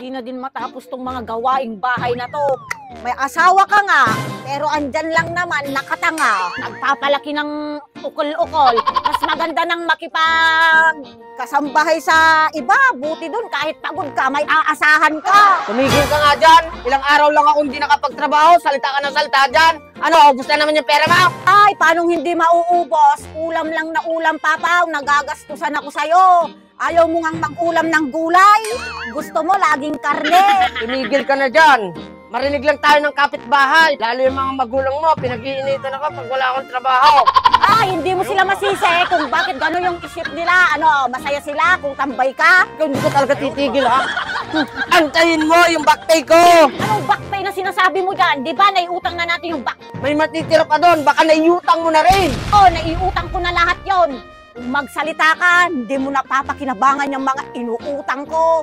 Hindi na din matapos tong mga gawaing bahay na to. May asawa ka nga, pero andyan lang naman, nakatanga. Nagpapalaki ng ukol-ukol. Mas maganda nang makipagkasambahay sa iba. Buti dun, kahit pagod ka, may aasahan ka. Tumigil ka nga dyan. Ilang araw lang ako hindi nakapagtrabaho. Salita ka ng salita dyan. Ano, ubus na naman yung pera mo? Ay, paanong hindi mauubos? Ulam lang na ulam, Papa. Nagagastusan ako sa'yo. Ayaw mo ngang mag-ulam ng gulay. Gusto mo laging karne. Tumigil ka na dyan. Marinig lang tayo ng kapitbahay. Lalo yung mga magulang mo, pinag-iinitan ako pag wala akong trabaho. Ay, hindi mo sila masisi kung bakit gano'n yung isip nila. Ano, masaya sila kung tambay ka. Hindi ko talaga titigil, ha? Antayin mo yung baktay ko! Anong back pay na sinasabi mo dyan? Di ba, naiutang na natin yung back? May matitira pa doon, baka naiutang mo na rin! Oh, naiutang ko na lahat yon. Kung magsalita ka, hindi mo napapakinabangan yung mga inuutang ko.